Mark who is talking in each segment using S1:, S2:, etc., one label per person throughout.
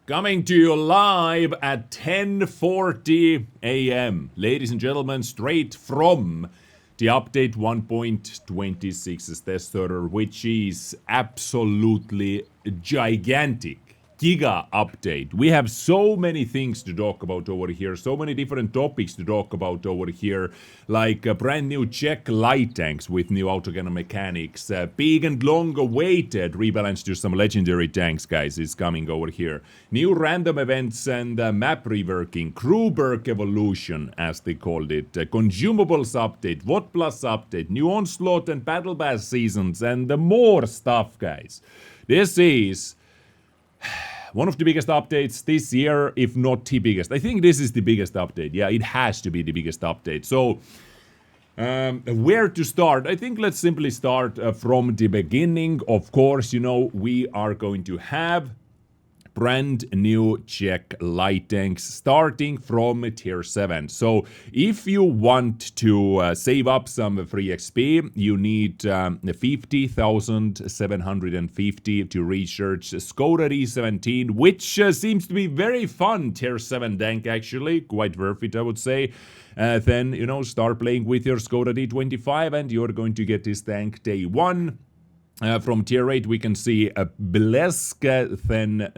S1: Coming to you live at 10:40 a.m. Ladies and gentlemen, straight from the update 1.26's test server, which is absolutely gigantic. Giga update. We have so many things to talk about over here, so many different topics to talk about over here, like brand new Czech Light Tanks with new Autocannon mechanics, big and long awaited rebalance to some legendary tanks, guys, is coming over here. New random events and map reworking, Crew Rework evolution, as they called it, Consumables update, WotPlus update, new Onslaught and Battle Pass seasons, and more stuff, guys. This is one of the biggest updates this year, if not the biggest. I think this is the biggest update. Yeah, it has to be the biggest update. So, where to start? I think let's simply start from the beginning. Of course, you know, we are going to have brand new Czech Light Tanks starting from tier 7. So if you want to save up some free XP, you need 50,750 to research Škoda D17, which seems to be very fun tier 7 tank, actually. Quite worth it, I would say. Then, you know, start playing with your Škoda D25 and you're going to get this tank day 1. From tier 8 we can see a Blesk, then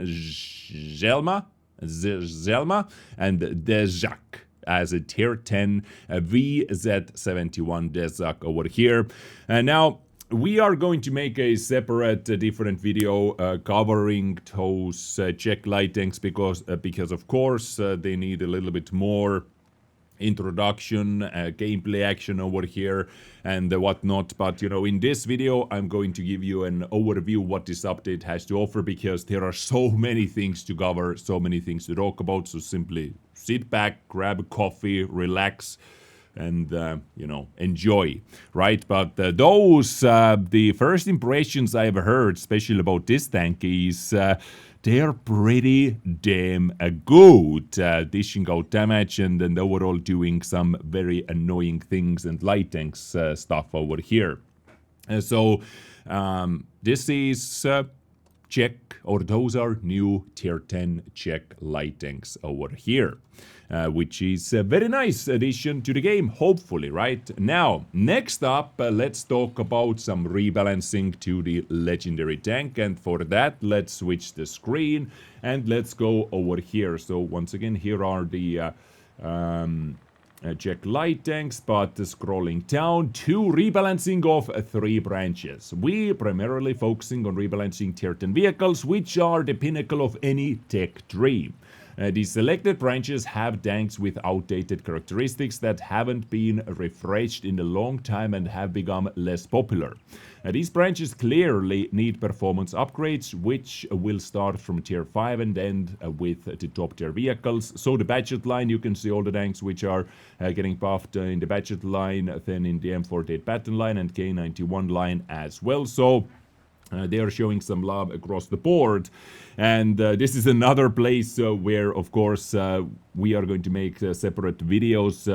S1: Zelma and Dezak as a tier 10 VZ71 Dezak over here. And now we are going to make a separate different video covering those Czech Light Tanks because of course they need a little bit more introduction, gameplay action over here and whatnot, but you know, in this video I'm going to give you an overview what this update has to offer, because there are so many things to cover, so many things to talk about. So simply sit back, grab a coffee, relax, and you know, enjoy, right? But the first impressions I've heard, especially about this tank, is they're pretty damn good, dishing out damage and overall doing some very annoying things and light tanks stuff over here. So this is Czech, or those are new tier 10 Czech Light Tanks over here. Which is a very nice addition to the game, hopefully, right? Now, next up, let's talk about some rebalancing to the legendary tank, and for that, let's switch the screen, and let's go over here. So, once again, here are the Czech Light Tanks, but scrolling down to rebalancing of 3 branches. We primarily focusing on rebalancing tier 10 vehicles, which are the pinnacle of any tech dream. The selected branches have tanks with outdated characteristics that haven't been refreshed in a long time and have become less popular. These branches clearly need performance upgrades, which will start from tier 5 and end with the top tier vehicles. So the budget line, you can see all the tanks which are getting buffed in the budget line, then in the M48 Baton line and K91 line as well. So they are showing some love across the board, and this is another place where, of course, we are going to make separate videos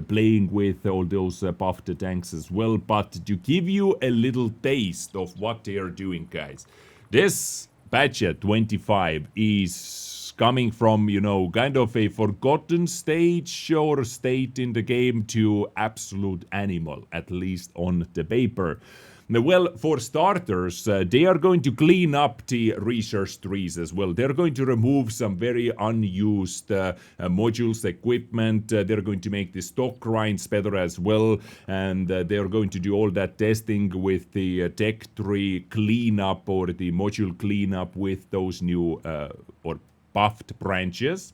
S1: playing with all those buffed tanks as well. But to give you a little taste of what they are doing, guys, this budget 25 is coming from, you know, kind of a forgotten stage or state in the game to absolute animal, at least on the paper. Well, for starters, they are going to clean up the research trees as well. They're going to remove some very unused modules, equipment. They're going to make the stock grinds better as well. And they're going to do all that testing with the tech tree cleanup or the module cleanup with those new or buffed branches.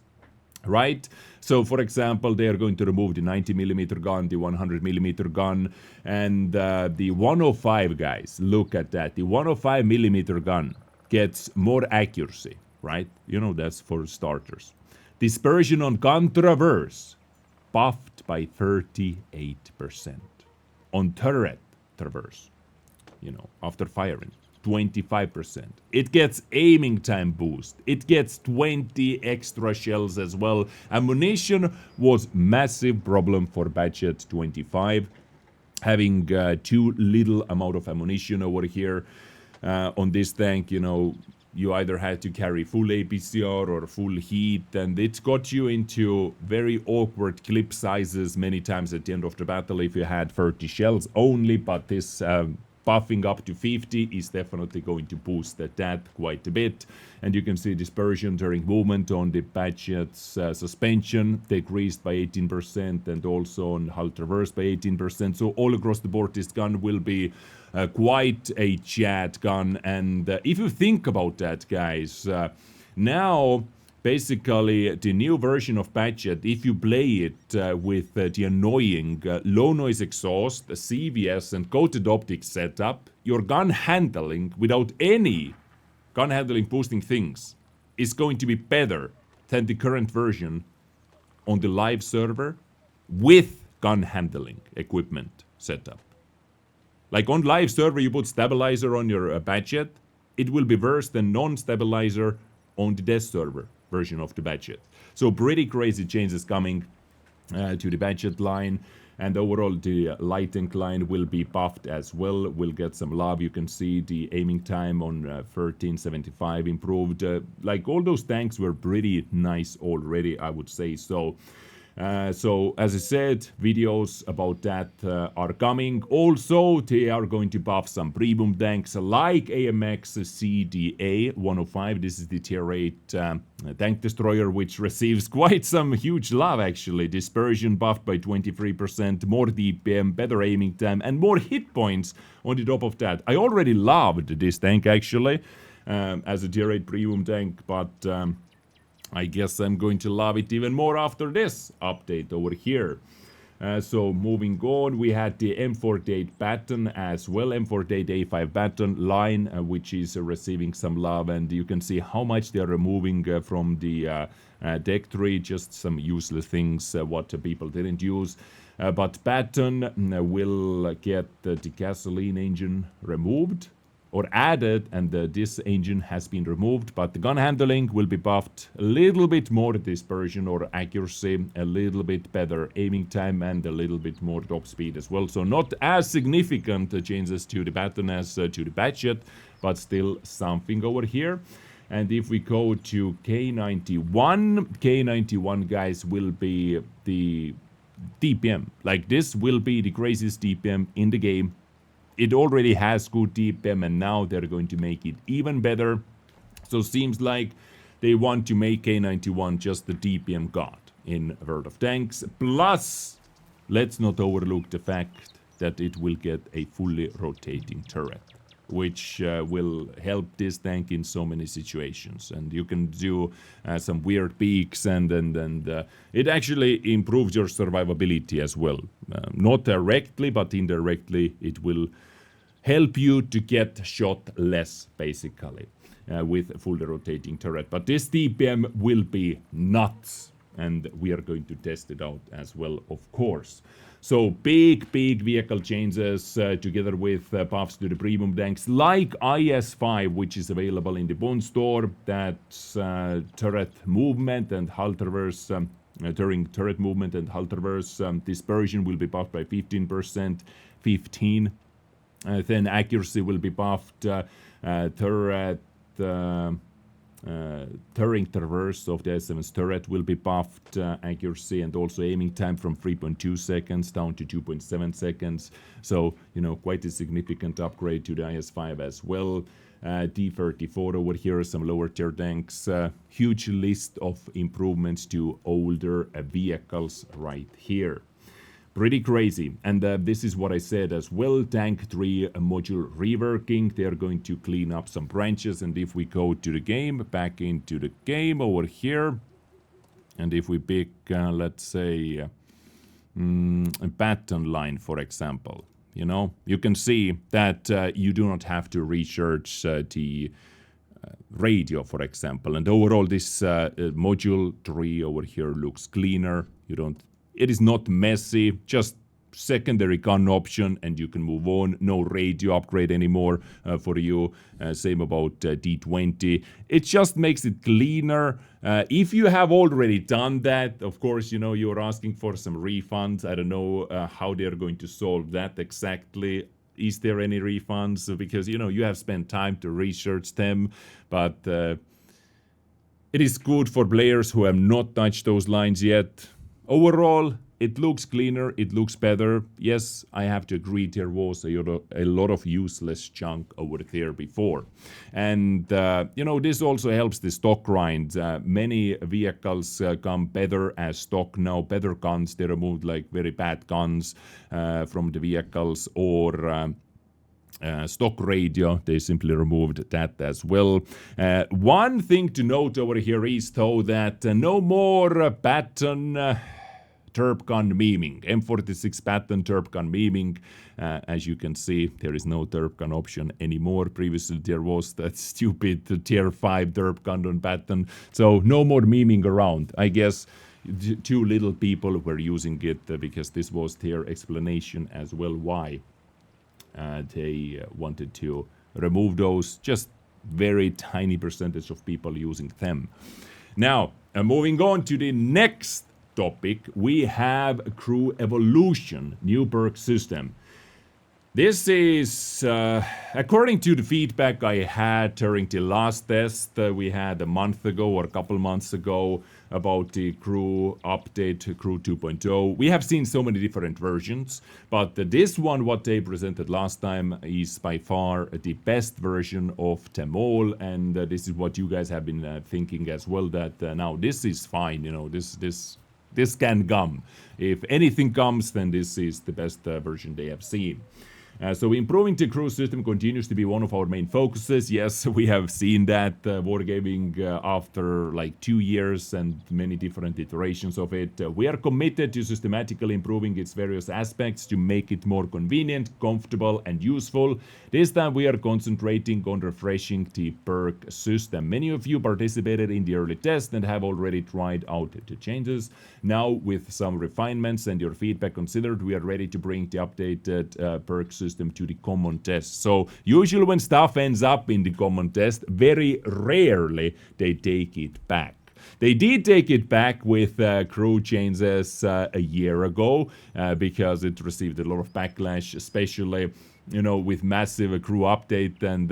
S1: Right? So, for example, they are going to remove the 90mm gun, the 100mm gun, and the 105, guys. Look at that. The 105mm gun gets more accuracy, right? You know, that's for starters. Dispersion on gun traverse, buffed by 38%. On turret traverse, you know, after firing, 25%. It gets aiming time boost. It gets 20 extra shells as well. Ammunition was massive problem for budget 25. Having too little amount of ammunition over here on this tank, you know, you either had to carry full APCR or full heat, and it got you into very awkward clip sizes many times at the end of the battle if you had 30 shells only, but this buffing up to 50 is definitely going to boost that quite a bit. And you can see dispersion during movement on the Badget's suspension decreased by 18%, and also on hull traverse by 18%. So all across the board this gun will be quite a chat gun. And if you think about that, guys, now basically the new version of Badget, if you play it with the annoying low noise exhaust, CVS and coated optics setup, your gun handling without any gun handling boosting things is going to be better than the current version on the live server with gun handling equipment setup. Like on live server, you put stabilizer on your Badget, it will be worse than non-stabilizer on the desk server version of the Badget. So pretty crazy changes coming to the Badget line, and overall the Light Tank line will be buffed as well. We'll get some love. You can see the aiming time on 1375 improved. Like all those tanks were pretty nice already, I would say. So as I said, videos about that are coming. Also, they are going to buff some premium tanks like AMX CDA 105. This is the tier 8 tank destroyer, which receives quite some huge love actually. Dispersion buffed by 23%, more DPM, better aiming time, and more hit points on the top of that. I already loved this tank actually as a tier 8 premium tank, but I guess I'm going to love it even more after this update over here. So moving on, we had the M48 baton as well, M48 A5 baton line, which is receiving some love, and you can see how much they are removing from the deck tree, just some useless things what people didn't use. But baton will get the gasoline engine removed or added, and this engine has been removed, but the gun handling will be buffed a little bit more, dispersion or accuracy, a little bit better aiming time, and a little bit more top speed as well. So not as significant changes to the baton as to the Badget, but still something over here. And if we go to K91 guys will be the DPM. Like this will be the craziest DPM in the game. It already has good DPM, and now they're going to make it even better. So seems like they want to make K91 just the DPM god in World of Tanks. Plus, let's not overlook the fact that it will get a fully rotating turret, which will help this tank in so many situations. And you can do some weird peaks, and it actually improves your survivability as well. Not directly, but indirectly, it will help you to get shot less, basically, with a fully rotating turret. But this DPM will be nuts, and we are going to test it out as well, of course. So big vehicle changes together with buffs to the premium tanks like IS-5, which is available in the Bond store. That's turret movement and hull traverse. During turret movement and hull traverse, dispersion will be buffed by 15%, 15. Then accuracy will be buffed. Turret turring traverse of the S7's turret will be buffed, accuracy and also aiming time from 3.2 seconds down to 2.7 seconds. So, you know, quite a significant upgrade to the IS-5 as well. D34 over here, some lower tier tanks. Huge list of improvements to older vehicles right here. Pretty crazy. And this is what I said as well. Tank 3 module reworking. They're going to clean up some branches. And if we go to the game, back into the game over here, and if we pick, let's say, a baton line, for example, you know, you can see that you do not have to recharge the radio, for example. And overall, this module 3 over here looks cleaner. It is not messy, just secondary gun option, and you can move on. No radio upgrade anymore for you. Same about D20. It just makes it cleaner. If you have already done that, of course, you know, you're asking for some refunds. I don't know how they're going to solve that exactly. is there any refunds? Because, you have spent time to research them, but it is good for players who have not touched those lines yet. Overall, it looks cleaner, it looks better. Yes, I have to agree, there was a lot of useless junk over there before. And, this also helps the stock grind. Many vehicles come better as stock now, better guns. They removed like very bad guns from the vehicles, or stock radio, they simply removed that as well. One thing to note over here is, though, that no more baton Terp gun memeing, M46 baton Terp gun memeing. As you can see, there is no Terp gun option anymore. Previously there was that stupid tier 5 Terp gun on baton, so no more memeing around. I guess too little people were using it because this was their explanation as well why they wanted to remove those. Just very tiny percentage of people using them. Now, moving on to the next topic, we have Crew Evolution, new perk system. This is, according to the feedback I had during the last test we had a month ago or a couple months ago about the Crew update, Crew 2.0. We have seen so many different versions, but this one, what they presented last time, is by far the best version of them all, and this is what you guys have been thinking as well, that now this is fine, this can come. If anything comes, then this is the best version they have seen. So improving the crew system continues to be one of our main focuses. Yes, we have seen that wargaming after like 2 years and many different iterations of it. We are committed to systematically improving its various aspects to make it more convenient, comfortable and useful. This time we are concentrating on refreshing the perk system. Many of you participated in the early test and have already tried out the changes. Now, with some refinements and your feedback considered, we are ready to bring the updated perk system to the common test. So usually when stuff ends up in the common test, very rarely they take it back. They did take it back with crew changes a year ago because it received a lot of backlash, especially with massive crew update and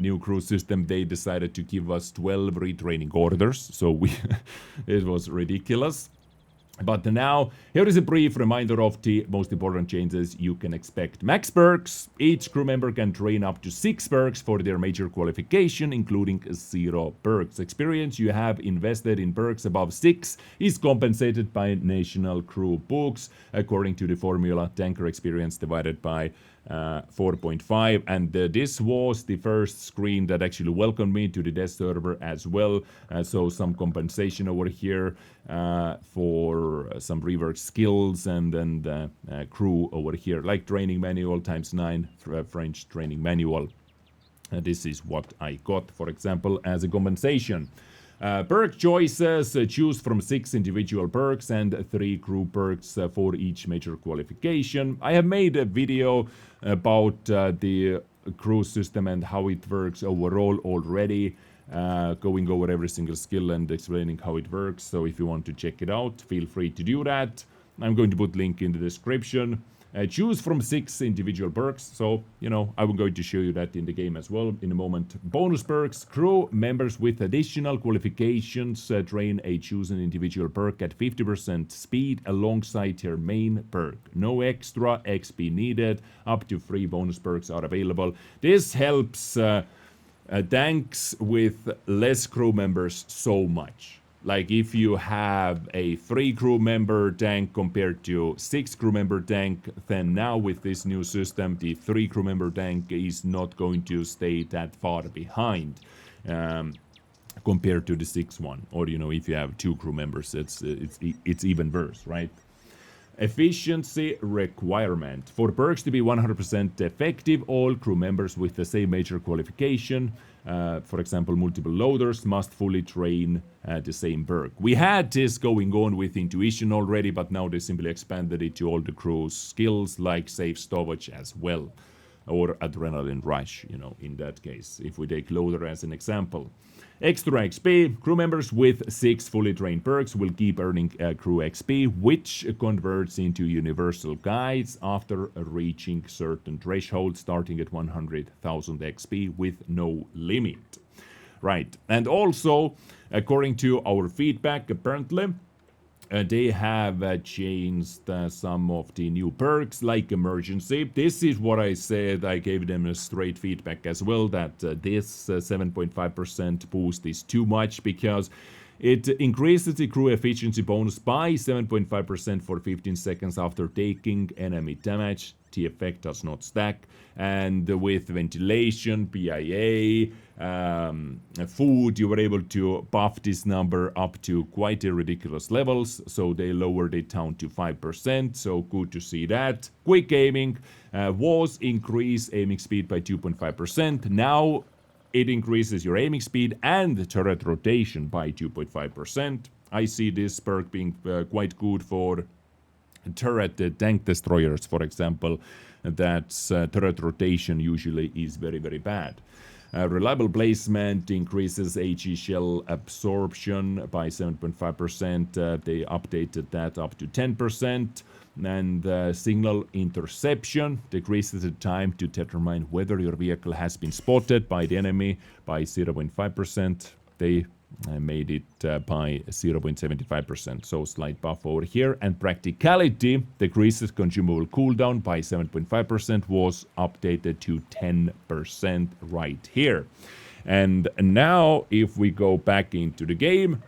S1: new crew system. They decided to give us 12 retraining orders, so it was ridiculous. But now, here is a brief reminder of the most important changes you can expect. Max perks. Each crew member can train up to 6 perks for their major qualification, including 0 perks. Experience you have invested in perks above 6 is compensated by national crew books, according to the formula tanker experience divided by 4.5, and this was the first screen that actually welcomed me to the desk server as well, so some compensation over here for some rework skills, and then crew over here, like training manual ×9 French training manual. This is what I got, for example, as a compensation. Perk choices, choose from 6 individual perks and 3 crew perks for each major qualification. I have made a video about the crew system and how it works overall already, going over every single skill and explaining how it works. So if you want to check it out, feel free to do that. I'm going to put link in the description. Choose from 6 individual perks, so I'm going to show you that in the game as well in a moment. Bonus perks. Crew members with additional qualifications train a chosen individual perk at 50% speed alongside their main perk. No extra XP needed. Up to 3 bonus perks are available. This helps tanks with less crew members so much. Like if you have a 3 crew member tank compared to 6 crew member tank, then now with this new system, the 3 crew member tank is not going to stay that far behind compared to the 6 one. Or if you have 2 crew members, it's even worse, right? Efficiency requirement. For perks to be 100% effective, all crew members with the same major qualification, for example, multiple loaders, must fully train the same perk. We had this going on with intuition already, but now they simply expanded it to all the crew's skills, like safe storage as well. or adrenaline rush, in that case, if we take loader as an example. Extra XP, crew members with 6 fully trained perks will keep earning crew XP, which converts into universal guides after reaching certain thresholds, starting at 100,000 XP with no limit. Right, and also, according to our feedback, apparently, they have changed some of the new perks, like emergency. This is what I said. I gave them a straight feedback as well, that this 7.5% boost is too much, because it increases the crew efficiency bonus by 7.5% for 15 seconds after taking enemy damage. The effect does not stack, and with ventilation, PIA, food, you were able to buff this number up to quite a ridiculous levels, so they lowered it down to 5%, so good to see that. Quick aiming was increased aiming speed by 2.5%. Now it increases your aiming speed and the turret rotation by 2.5%. I see this perk being quite good for turret tank destroyers, for example. That's turret rotation usually is very, very bad. Reliable placement increases HE shell absorption by 7.5%. They updated that up to 10%. And signal interception decreases the time to determine whether your vehicle has been spotted by the enemy by 0.5%. They made it by 0.75%, so slight buff over here. And practicality decreases consumable cooldown by 7.5%, was updated to 10% right here. And now if we go back into the game,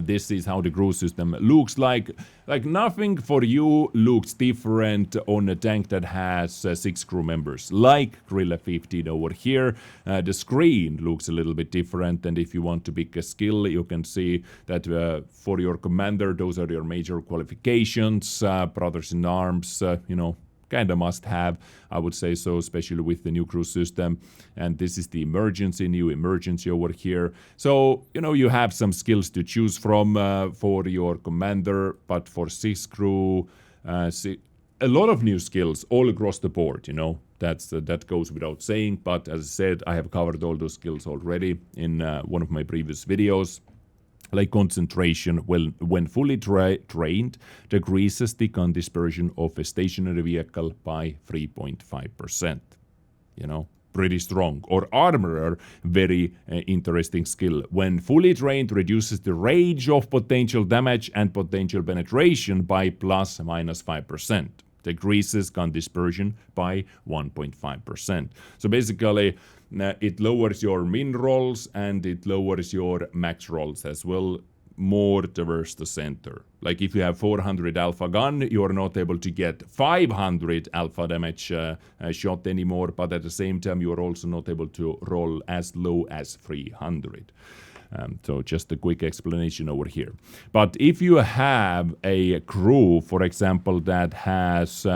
S1: this is how the crew system looks like. Like, nothing for you looks different on a tank that has 6 crew members, like Grilla 15 over here. The screen looks a little bit different, and if you want to pick a skill, you can see that for your commander, those are your major qualifications. Brothers in arms, kind of must have, I would say so, especially with the new crew system. And this is the emergency, new emergency over here. So, you have some skills to choose from for your commander, but for 6 crew, a lot of new skills all across the board, that goes without saying. But as I said, I have covered all those skills already in one of my previous videos. Like concentration, when fully trained, decreases the gun dispersion of a stationary vehicle by 3.5%. Pretty strong. Or armorer, very interesting skill. When fully trained, reduces the range of potential damage and potential penetration by plus minus 5%. Decreases gun dispersion by 1.5%. So basically, it lowers your min rolls and it lowers your max rolls as well, more towards the center. Like, if you have 400 alpha gun, you are not able to get 500 alpha damage shot anymore, but at the same time you are also not able to roll as low as 300. So just a quick explanation over here. But if you have a crew, for example, that has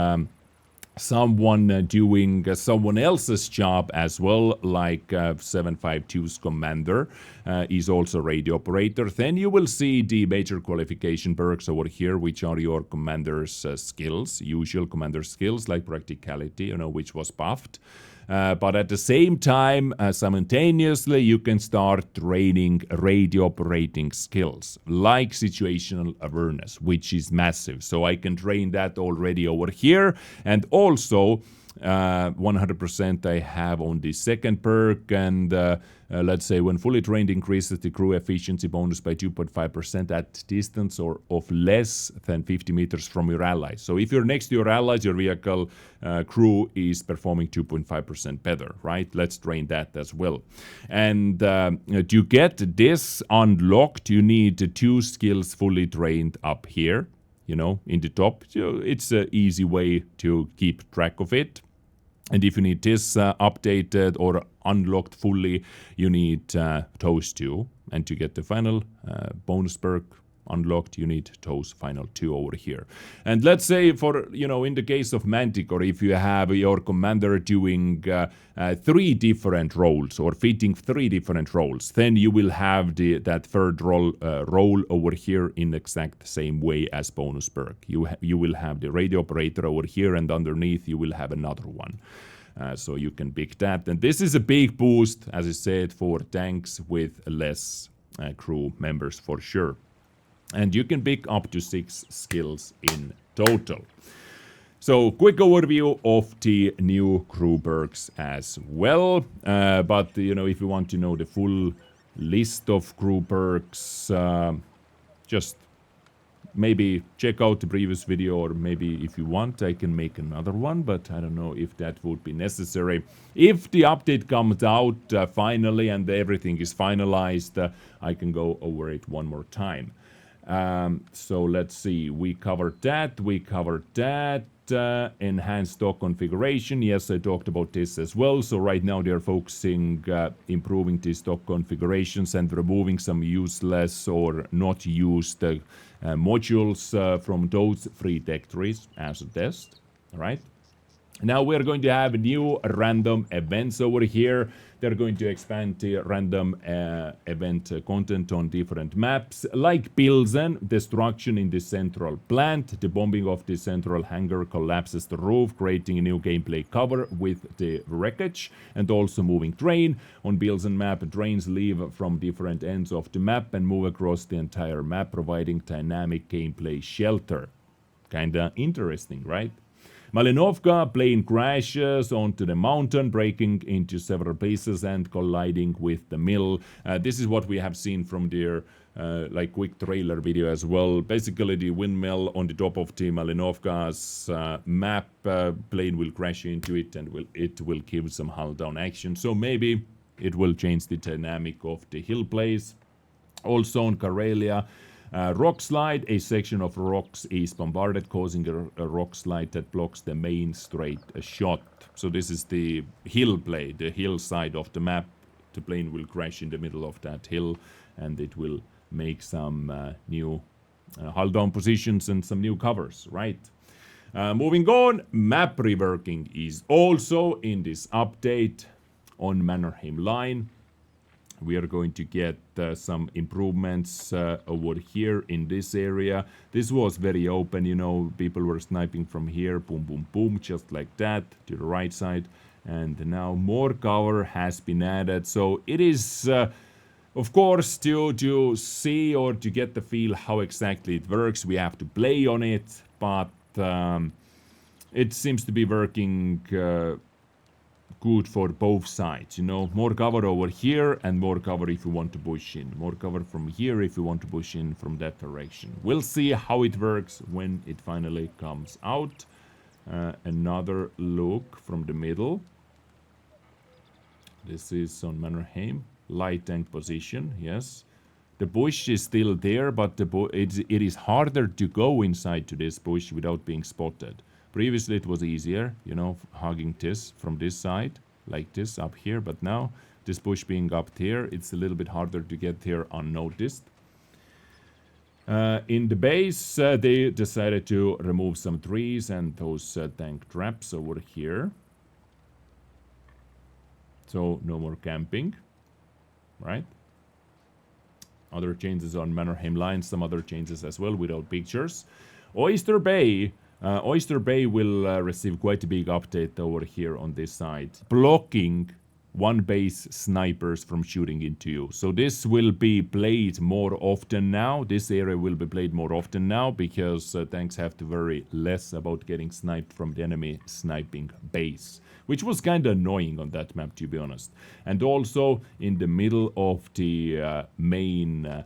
S1: someone doing someone else's job as well, like 752's commander is also radio operator, then you will see the major qualification perks over here, which are your commander's skills, usual commander skills like practicality, which was buffed. But at the same time, simultaneously, you can start training radio operating skills, like situational awareness, which is massive. So I can train that already over here. And also, 100% I have on the second perk, and let's say when fully trained, increases the crew efficiency bonus by 2.5% at distance or of less than 50 meters from your allies. So if you're next to your allies, your vehicle crew is performing 2.5% better, right? Let's train that as well. And to get this unlocked, you need 2 skills fully trained up here, in the top. So it's an easy way to keep track of it. And if you need this updated or unlocked fully, you need those 2. And to get the final bonus perk unlocked, you need those final 2 over here. And let's say for, in the case of Manticore, if you have your commander doing 3 different roles or fitting 3 different roles, then you will have that third role over here in exact same way as bonus perk. You will have the radio operator over here, and underneath you will have another one. So you can pick that. And this is a big boost, as I said, for tanks with less crew members for sure. And you can pick up to 6 skills in total. So, quick overview of the new crew perks as well. But, you know, if you want to know the full list of crew perks, just maybe check out the previous video, or maybe if you want, I can make another one, but I don't know if that would be necessary. If the update comes out finally and everything is finalized, I can go over it one more time. So let's see, we covered that. Enhanced stock configuration, yes, I talked about this as well. So right now they're focusing improving the stock configurations and removing some useless or not used modules from those 3 tech trees as a test. All right. Now we're going to have new random events over here. They're going to expand the random event content on different maps, like Pilsen, destruction in the central plant. The bombing of the central hangar collapses the roof, creating a new gameplay cover with the wreckage, and also moving train. On Pilsen map, trains leave from different ends of the map and move across the entire map, providing dynamic gameplay shelter. Kinda interesting, right? Malinovka, plane crashes onto the mountain, breaking into several pieces and colliding with the mill. This is what we have seen from their like quick trailer video as well. Basically, the windmill on the top of the Malinovka's map, plane will crash into it and it will give some hull down action. So maybe it will change the dynamic of the hill plays. Also on Karelia, rock slide, a section of rocks is bombarded, causing a rock slide that blocks the main straight shot. So this is the hill play, the hill side of the map. The plane will crash in the middle of that hill, and it will make some new hull down positions and some new covers, right? Moving on, map reworking is also in this update on Mannerheim Line. We are going to get some improvements over here in this area. This was very open, you know, people were sniping from here, boom, boom, boom, just like that, to the right side. And now more cover has been added. So it is, of course, to see or to get the feel how exactly it works, we have to play on it. But it seems to be working good for both sides, you know, more cover over here and more cover if you want to push in, more cover from here if you want to push in from that direction. We'll see how it works when it finally comes out. Another look from the middle. This is on Mannerheim, light tank position, yes. The bush is still there, but it is harder to go inside to this bush without being spotted. Previously it was easier, you know, hugging this from this side, like this up here, but now this bush being up here, it's a little bit harder to get here unnoticed. In the base, they decided to remove some trees and those tank traps over here. So no more camping, right? Other changes on Mannerheim Line, some other changes as well without pictures. Oyster Bay will receive quite a big update over here on this side, blocking one base snipers from shooting into you. So this will be played more often now. This area will be played more often now because tanks have to worry less about getting sniped from the enemy sniping base, which was kind of annoying on that map, to be honest. And also in the middle of the main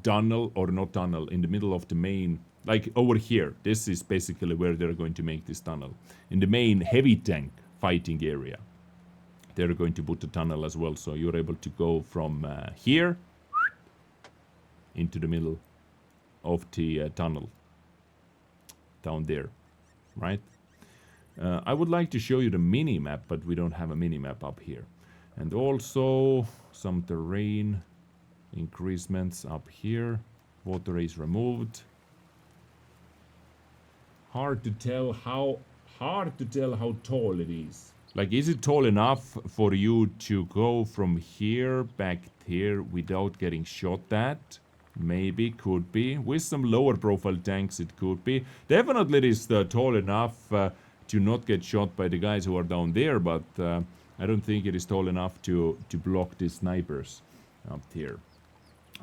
S1: tunnel, or not tunnel, in the middle of the main, like over here, this is basically where they're going to make this tunnel. In the main heavy tank fighting area, they're going to put a tunnel as well, so you're able to go from here into the middle of the tunnel down there, right? I would like to show you the mini map, but we don't have a mini map up here. And also some terrain increasements up here. Water is removed. Hard to tell how tall it is. Like, is it tall enough for you to go from here back here without getting shot at? Maybe, could be. With some lower profile tanks it could be. Definitely it is tall enough to not get shot by the guys who are down there, but I don't think it is tall enough to block the snipers up here.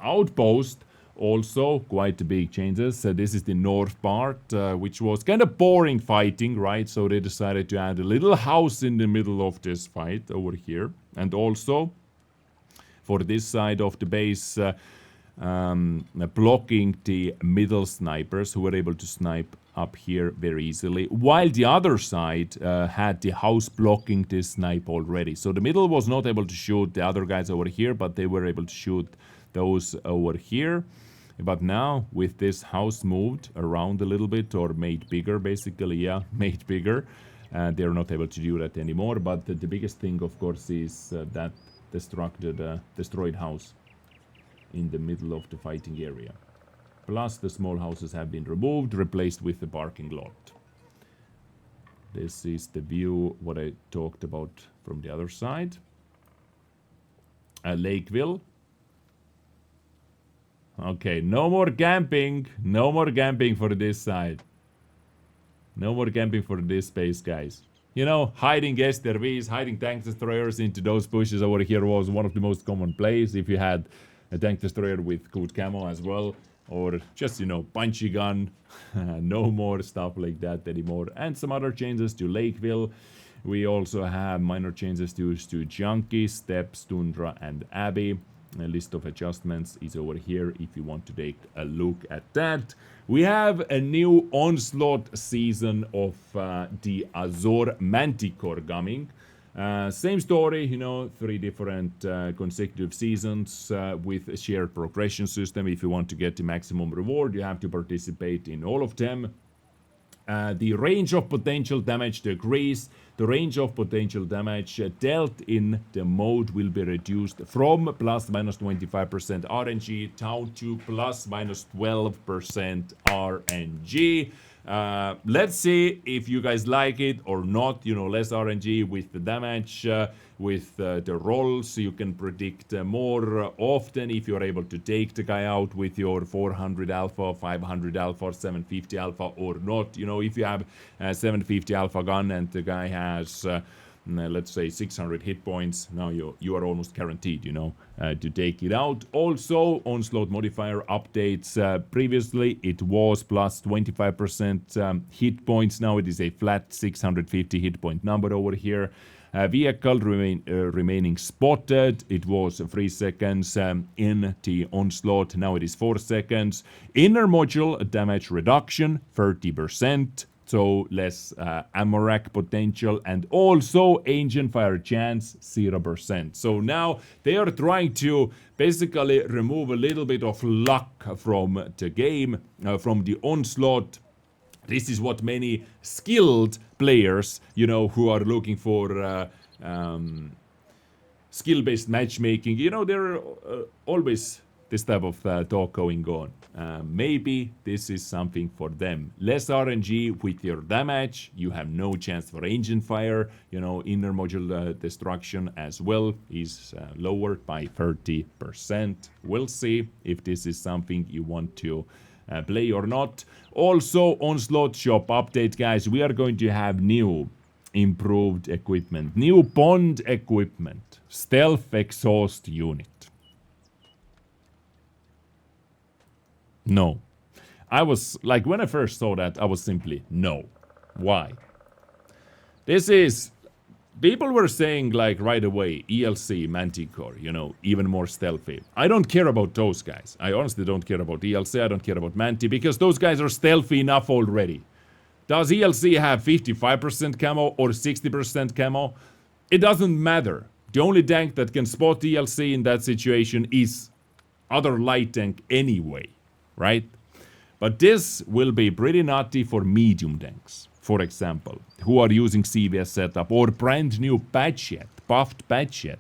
S1: Outpost, also quite big changes. This is the north part, which was kind of boring fighting, right? So they decided to add a little house in the middle of this fight over here. And also, for this side of the base, blocking the middle snipers who were able to snipe up here very easily, while the other side had the house blocking this snipe already. So the middle was not able to shoot the other guys over here, but they were able to shoot those over here. But now, with this house moved around a little bit, or made bigger, basically, yeah, made bigger, they're not able to do that anymore. But the biggest thing, of course, is that destroyed house in the middle of the fighting area. Plus, the small houses have been removed, replaced with the parking lot. This is the view, what I talked about from the other side. Lakeville. Okay, no more camping. No more camping for this side. No more camping for this space, guys. You know, hiding STRVs, hiding tank destroyers into those bushes over here was one of the most common plays. If you had a tank destroyer with good camo as well, or just, you know, punchy gun. No more stuff like that anymore. And some other changes to Lakeville. We also have minor changes to Junkie, Steps, Tundra, and Abbey. A list of adjustments is over here if you want to take a look at that. We have a new Onslaught season of the Azor Manticore coming. Same story, you know, 3 different consecutive seasons with a shared progression system. If you want to get the maximum reward, you have to participate in all of them. The range of potential damage decrease. The range of potential damage dealt in the mode will be reduced from plus minus 25% RNG down to plus minus 12% RNG. Let's see if you guys like it or not. You know, less RNG with the damage, with the rolls. You can predict more often if you're able to take the guy out with your 400 alpha, 500 alpha, 750 alpha or not. You know, if you have a 750 alpha gun and the guy has let's say 600 hit points, now you are almost guaranteed, you know, to take it out. Also, Onslaught modifier updates. Previously it was plus 25% hit points. Now it is a flat 650 hit point number over here. Vehicle remaining spotted. It was 3 seconds in the Onslaught. Now it is 4 seconds. Inner module damage reduction 30%. So less ammo rack potential, and also engine fire chance 0%. So now they are trying to basically remove a little bit of luck from the game, from the Onslaught. This is what many skilled players, you know, who are looking for skill-based matchmaking, you know, there are always this type of talk going on. Maybe this is something for them. Less RNG with your damage. You have no chance for engine fire. You know, inner module destruction as well is lowered by 30%. We'll see if this is something you want to play or not. Also, Onslaught shop update, guys. We are going to have new improved equipment. New Bond equipment. Stealth exhaust unit. No. I was, like, when I first saw that, I was simply, no. Why? This is, people were saying, like, right away, ELC, Manticore, you know, even more stealthy. I don't care about those guys. I honestly don't care about ELC, I don't care about Manti, because those guys are stealthy enough already. Does ELC have 55% camo or 60% camo? It doesn't matter. The only tank that can spot ELC in that situation is other light tank anyway. Right? But this will be pretty nutty for medium tanks, for example, who are using CVS setup or brand new patchet, buffed patchet,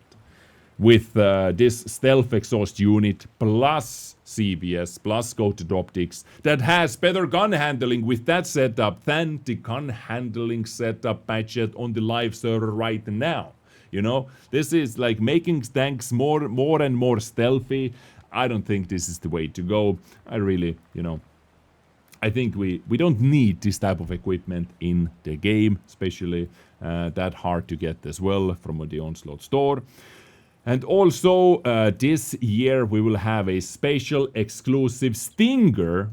S1: with this stealth exhaust unit plus CVS plus coated optics that has better gun handling with that setup than the gun handling setup patchet on the live server right now. You know, this is like making tanks more and more stealthy. I don't think this is the way to go. I really, you know, I think we don't need this type of equipment in the game, especially that hard to get as well from the Onslaught store. And also, this year we will have a special exclusive Stinger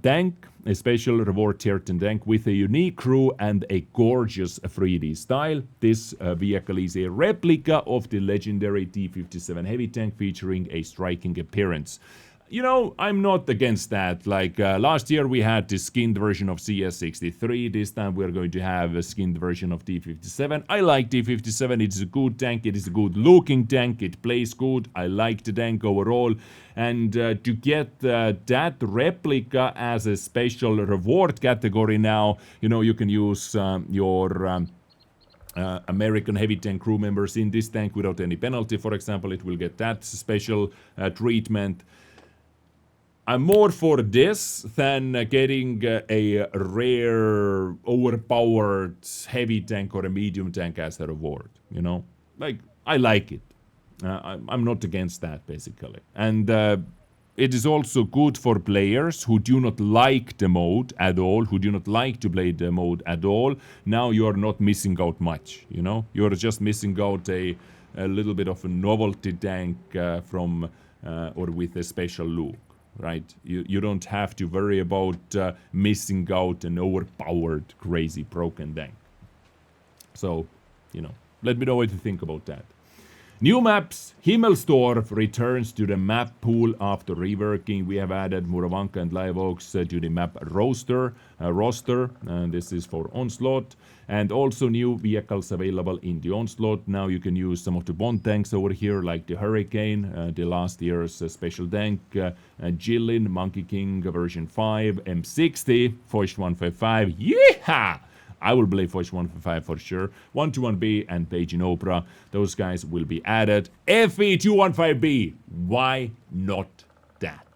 S1: tank, a special reward tier 10 tank with a unique crew and a gorgeous 3D style. This vehicle is a replica of the legendary T-57 heavy tank featuring a striking appearance. You know, I'm not against that. Like last year we had the skinned version of CS63. This time we're going to have a skinned version of T-57. I like T-57. It's a good tank. It is a good looking tank. It plays good. I like the tank overall. And to get that replica as a special reward category now, you know, you can use your American heavy tank crew members in this tank without any penalty. For example, it will get that special treatment. I'm more for this than getting a rare, overpowered heavy tank or a medium tank as a reward, you know? Like, I like it. I'm not against that, basically. And it is also good for players who do not like the mode at all, who do not like to play the mode at all. Now you are not missing out much, you know? You're just missing out a little bit of a novelty tank from, or with a special look. Right, you don't have to worry about missing out an overpowered, crazy, broken tank. So, you know, let me know what you think about that. New maps. Himmelsdorf returns to the map pool after reworking. We have added Muravanka and Live Oaks to the map roster, and this is for Onslaught. And also new vehicles available in the Onslaught. Now you can use some of the Bond tanks over here, like the Hurricane, the last year's special tank, Jillin, Monkey King version 5, M60, Foch 155, yeehaw! I will play Foch 155 for sure. 121B and Beijing Opera. Those guys will be added. FE 215B. Why not that?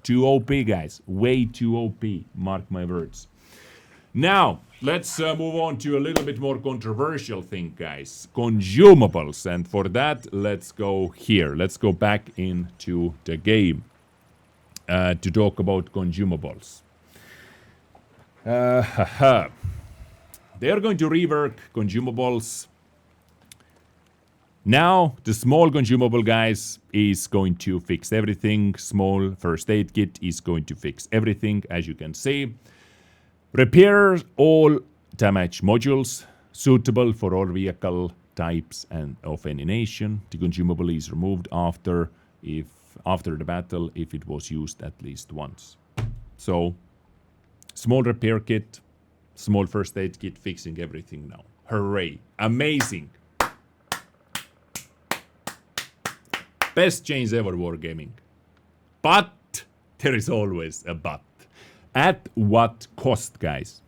S1: Too OP, guys. Way too OP. Mark my words. Now, let's move on to a little bit more controversial thing, guys. Consumables. And for that, let's go here. Let's go back into the game to talk about consumables. They are going to rework consumables. Now, the small consumable, guys, is going to fix everything. Small first aid kit is going to fix everything, as you can see. Repair all damaged modules suitable for all vehicle types and of any nation. The consumable is removed after the battle if it was used at least once. So, small repair kit. Small first aid kit fixing everything now. Hooray. Amazing. Best change ever, Wargaming. But there is always a but. At what cost, guys?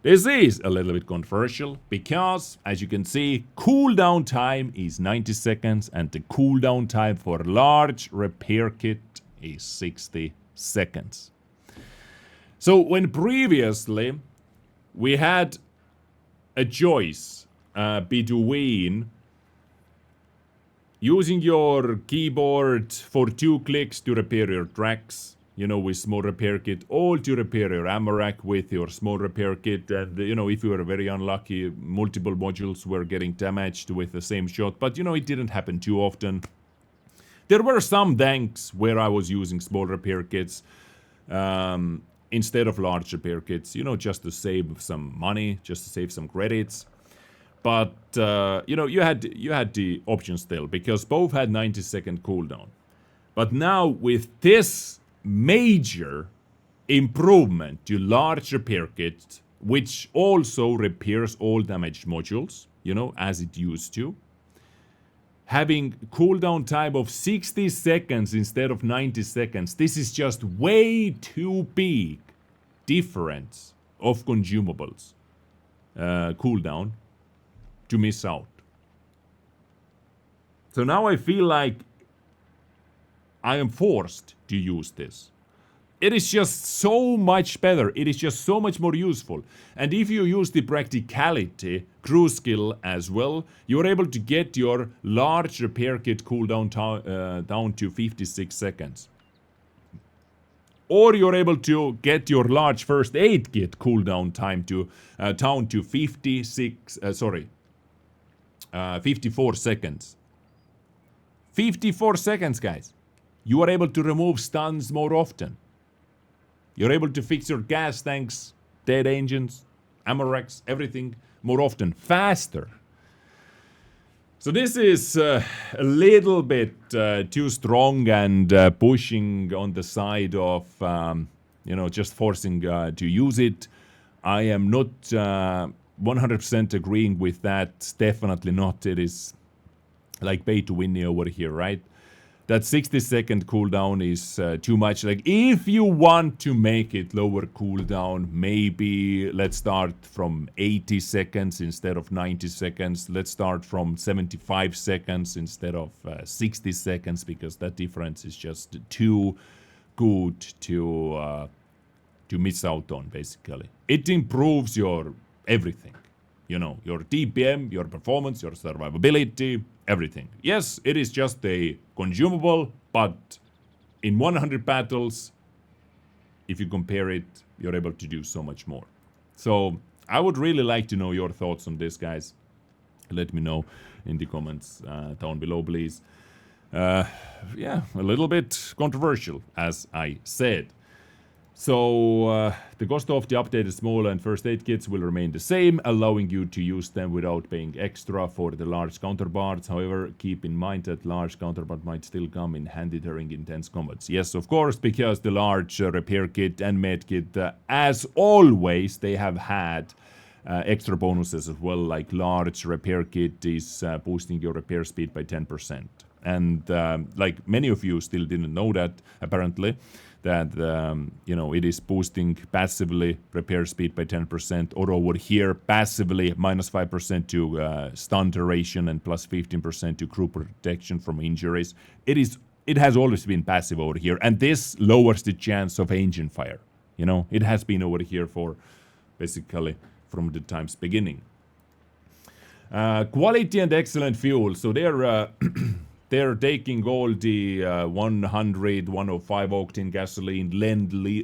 S1: This is a little bit controversial because, as you can see, cooldown time is 90 seconds and the cooldown time for large repair kit is 60 seconds. So when previously we had a choice between using your keyboard for 2 clicks to repair your tracks, you know, with small repair kit, or to repair your ammo rack with your small repair kit. And, you know, if you were very unlucky, multiple modules were getting damaged with the same shot. But, you know, it didn't happen too often. There were some tanks where I was using small repair kits instead of large repair kits, you know, just to save some money, just to save some credits. But, you know, you had the option still, because both had 90-second cooldown. But now with this major improvement to large repair kit, which also repairs all damaged modules, you know, as it used to, having cooldown time of 60 seconds instead of 90 seconds, this is just way too big difference of consumables cooldown to miss out. So now I feel like I am forced to use this. It is just so much better. It is just so much more useful. And if you use the practicality crew skill as well, you're able to get your large repair kit cooldown down to 56 seconds. or you're able to get your large first aid kit cooldown time to down to 54 seconds. 54 seconds, guys. You are able to remove stuns more often. You're able to fix your gas tanks, dead engines, ammo racks, everything more often, faster. So this is a little bit too strong and pushing on the side of, just forcing to use it. I am not 100% agreeing with that. Definitely not. It is like pay to win over here, right? That 60-second cooldown is too much. Like, if you want to make it lower cooldown, maybe let's start from 80 seconds instead of 90 seconds. Let's start from 75 seconds instead of 60 seconds, because that difference is just too good to miss out on, basically. It improves your everything. You know, your DPM, your performance, your survivability, everything. Yes, it is just a consumable, but in 100 battles, if you compare it, you're able to do so much more. So I would really like to know your thoughts on this, guys. Let me know in the comments down below, please. Yeah, a little bit controversial, as I said. So the cost of the updated small and first aid kits will remain the same, allowing you to use them without paying extra for the large counterparts. However, keep in mind that large counterpart might still come in handy during intense combats. Yes, of course, because the large repair kit and med kit, as always, they have had extra bonuses as well, like large repair kit is boosting your repair speed by 10%. And like many of you still didn't know that, apparently, that, it is boosting passively repair speed by 10%, or over here, passively minus 5% to stun duration and plus 15% to crew protection from injuries. It has always been passive over here, and this lowers the chance of engine fire. It has been over here for basically from the time's beginning. Quality and excellent fuel. So they're taking all the 100, 105 octane gasoline,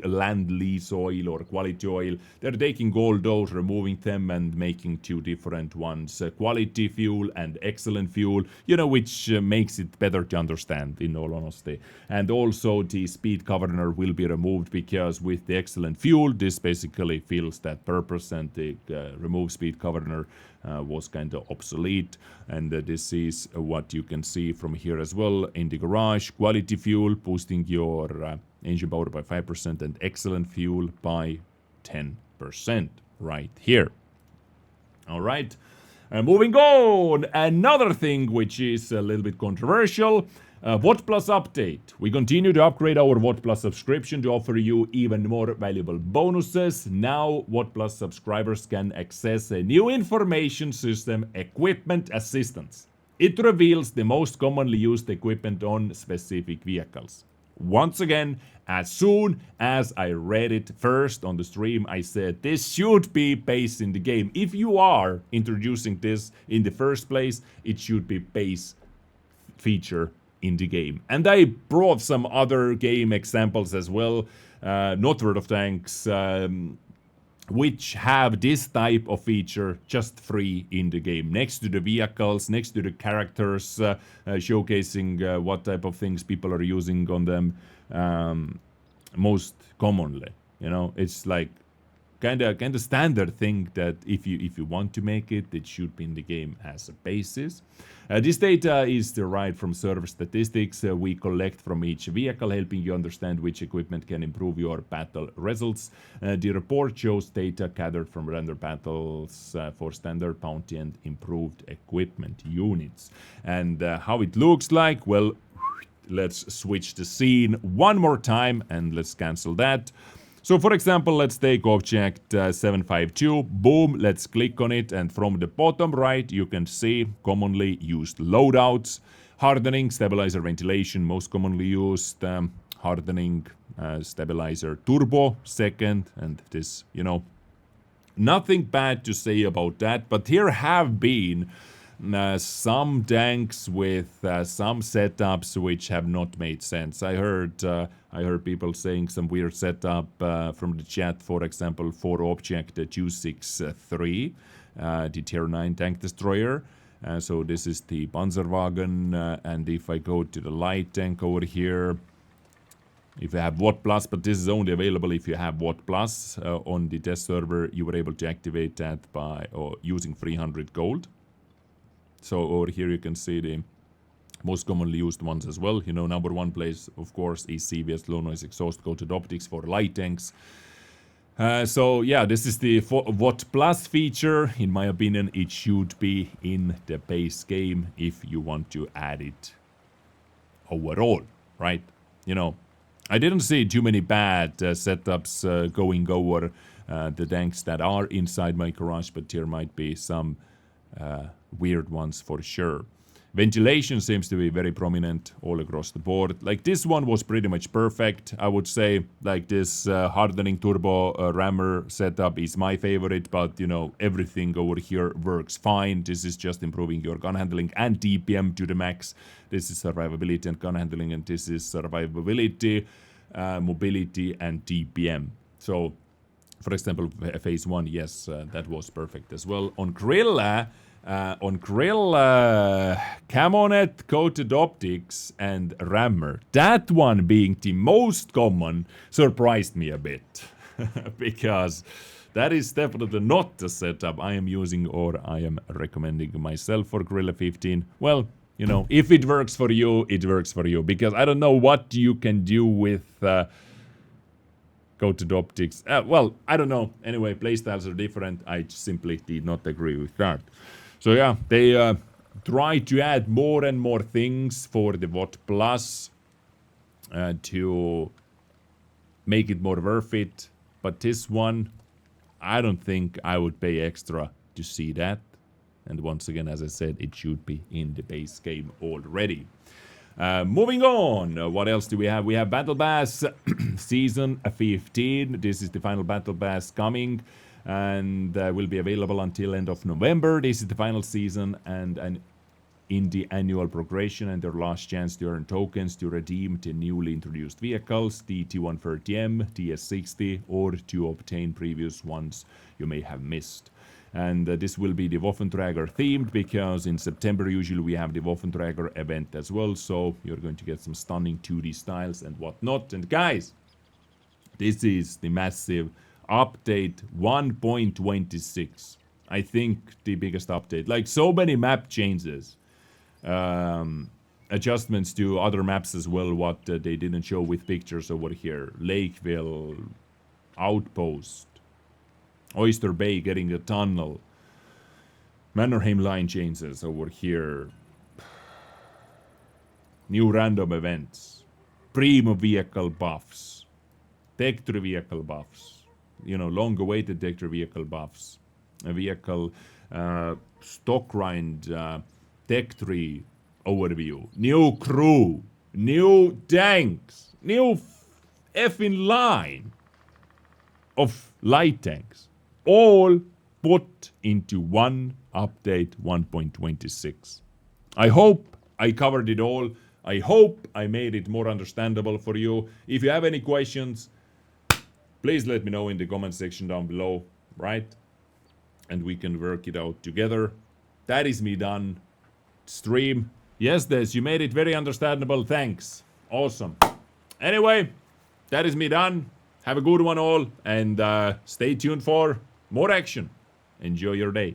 S1: land lease oil or quality oil. They're taking all those, removing them and making two different ones. Quality fuel and excellent fuel, which makes it better to understand, in all honesty. And also the speed governor will be removed, because with the excellent fuel, this basically fills that purpose, and the remove speed governor was kind of obsolete. And this is what you can see from here as well in the garage. Quality fuel boosting your engine power by 5% and excellent fuel by 10% right here. All right, moving on. Another thing which is a little bit controversial. WotPlus update. We continue to upgrade our WotPlus subscription to offer you even more valuable bonuses. Now, WotPlus subscribers can access a new information system, Equipment Assistance. It reveals the most commonly used equipment on specific vehicles. Once again, as soon as I read it first on the stream, I said this should be base in the game. If you are introducing this in the first place, it should be base feature in the game. And I brought some other game examples as well, not World of Tanks, which have this type of feature just free in the game, next to the vehicles, next to the characters, showcasing what type of things people are using on them most commonly. It's like kind of standard thing that if you want to make it, it should be in the game as a basis. This data is derived from server statistics we collect from each vehicle, helping you understand which equipment can improve your battle results. The report shows data gathered from random battles for standard, bounty, and improved equipment units. And how it looks like, well, let's switch the scene one more time and let's cancel that. So for example, let's take object 752, boom, let's click on it, and from the bottom right you can see commonly used loadouts, hardening, stabilizer, ventilation, most commonly used, hardening, stabilizer, turbo, second, and this, nothing bad to say about that, but here have been some tanks with some setups which have not made sense. I heard people saying some weird setup from the chat. For example, for object 263, the tier 9 tank destroyer. So this is the Panzerwagen, and if I go to the light tank over here, if you have WotPlus, but this is only available if you have WotPlus on the test server, you were able to activate that by using 300 gold. So over here you can see the most commonly used ones as well. You know, number one place, of course, is CVS low noise exhaust coated optics for light tanks. So yeah, this is the WotPlus feature. In my opinion, it should be in the base game if you want to add it overall, right? You know, I didn't see too many bad setups going over the tanks that are inside my garage, but there might be some weird ones for sure. Ventilation seems to be very prominent all across the board. Like this one was pretty much perfect. I would say like this hardening turbo rammer setup is my favorite, but you know, everything over here works fine. This is just improving your gun handling and DPM to the max. This is survivability and gun handling, and this is survivability, mobility and DPM. So for example, phase 1, yes, that was perfect as well. On grill, Camonet coated optics and rammer, that one being the most common, surprised me a bit. Because that is definitely not the setup I am using or I am recommending myself for Gorilla 15. Well, you know, if it works for you, it works for you. Because I don't know what you can do with coated optics. Well, I don't know. Anyway, playstyles are different. I simply did not agree with that. So yeah, they try to add more and more things for the WotPlus to make it more worth it. But this one, I don't think I would pay extra to see that. And once again, as I said, it should be in the base game already. Moving on, what else do we have? We have Battle Pass Season 15. This is the final Battle Pass coming, and will be available until end of November. This is the final season and in the annual progression, and their last chance to earn tokens to redeem the newly introduced vehicles, the T130M, TS60, or to obtain previous ones you may have missed. And this will be the Waffenträger themed, because in September usually we have the Waffenträger event as well, so you're going to get some stunning 2D styles and whatnot. And guys, this is the massive update 1.26. I think the biggest update. Like so many map changes. Adjustments to other maps as well, what they didn't show with pictures over here. Lakeville, Outpost, Oyster Bay getting a tunnel, Mannerheim line changes over here, new random events, Primo vehicle buffs, Tech 3 vehicle buffs, you know, long-awaited Tech 3 vehicle buffs, a vehicle stock grind, Tech 3 overview, new crew, new tanks, new effing line of light tanks. All put into one update 1.26. I hope I covered it all. I hope I made it more understandable for you. If you have any questions, please let me know in the comment section down below, right? And we can work it out together. That is me done. Stream. Yes, Des, you made it very understandable. Thanks. Awesome. Anyway, that is me done. Have a good one all, and stay tuned for more action. Enjoy your day.